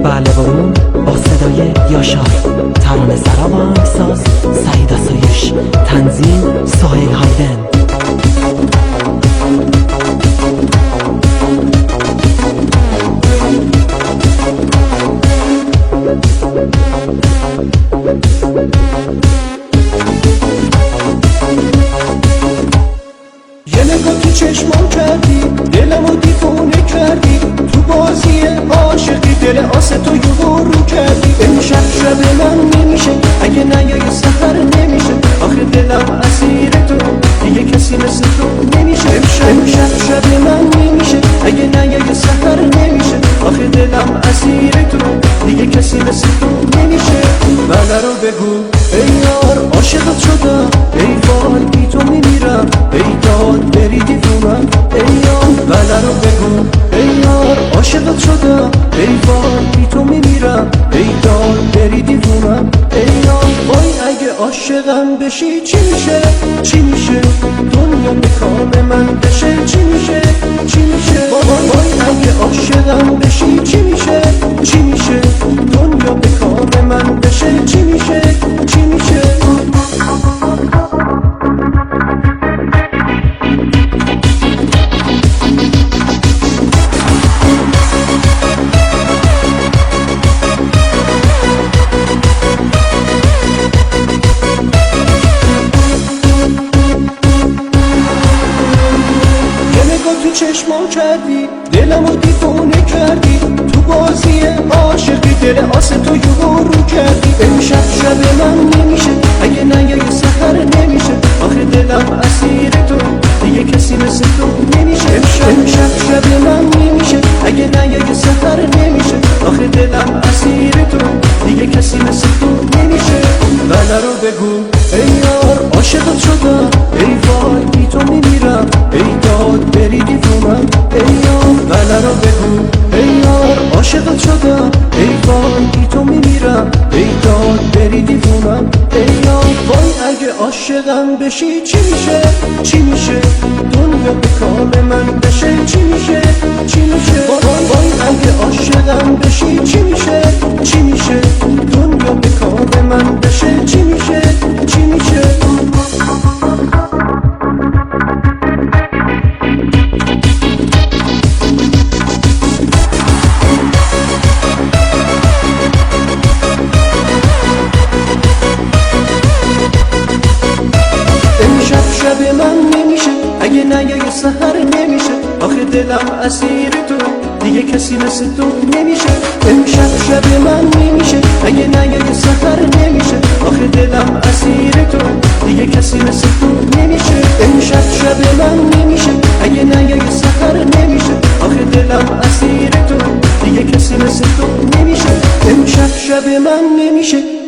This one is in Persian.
بله برون با صدای یاشار، ترانه سرا و آهنگساز سعید آسایش، تنظیم سهیل هایدن. یه نگاه تو چشمام کردی، دلمو دیوونه کردی، تو بازی عاشقی دل آسه تو رو کردی. امشب شب من نمیشه اگه نیای سحر نمیشه، آخه دلم اسیر تو دیگه کسی مثل تو نمیشه. امشب شب من نمیشه اگه نیای سحر نمیشه، آخه دلم اسیر تو دیگه کسی مثل تو نمیشه. بله رو بگو ای یار عاشقت شدم، ای وای بی تو میمیرم، ای داد بری دیوونم ای یار. بله رو بگو ای یار عاشقت شدم، ای وای بی تو میمیرم، ای داد بری دیوونم ای یار. وای اگه عاشقم بشی چی میشه چی میشه، دنیا به کام من بشه چی میشه چی میشه. وای اگه عاشقم بشی چی میشه چی میشه، دنیا به کام من بشه چی میشه چی میشه. تو چشمام کردی، دلمو دیوونه کردی، تو بازی عاشقی دل آسه تو رو کردی. امشب شب من نمیشه اگه نیای سحر نمیشه، آخه دلم اسیر تو دیگه کسی مثل تو نمیشه. امشب شب من نمیشه اگه نیای سحر نمیشه، آخه دلم اسیر تو دیگه کسی مثل تو نمیشه. بله رو بگو ای یار عاشقت شدم، ای وای بی تو میمیرم، ای داد بری دیوونم ای یار. بله رو بگو ای یار عاشقت شدم، ای وای بی تو میمیرم، ای داد بری دیوونم ای یار. وای اگه عاشقم بشی چی میشه چی میشه، دنیا به کام من بشه چی میشه چی میشه. وای اگه عاشقم بشی چی میشه چی میشه، دنیا به کام من بشه چی میشه چی میشه. شب من نمیشه اگه نیای سحر نمیشه، آخه دلم اسیر تو دیگه کسی مثل تو نمیشه. امشب شب من نمیشه اگه نیای سحر نمیشه، آخه دلم اسیر تو دیگه کسی مثل تو نمیشه. امشب شب من نمیشه اگه نیای سحر نمیشه، آخه دلم اسیر تو دیگه کسی مثل تو نمیشه. امشب شب من نمیشه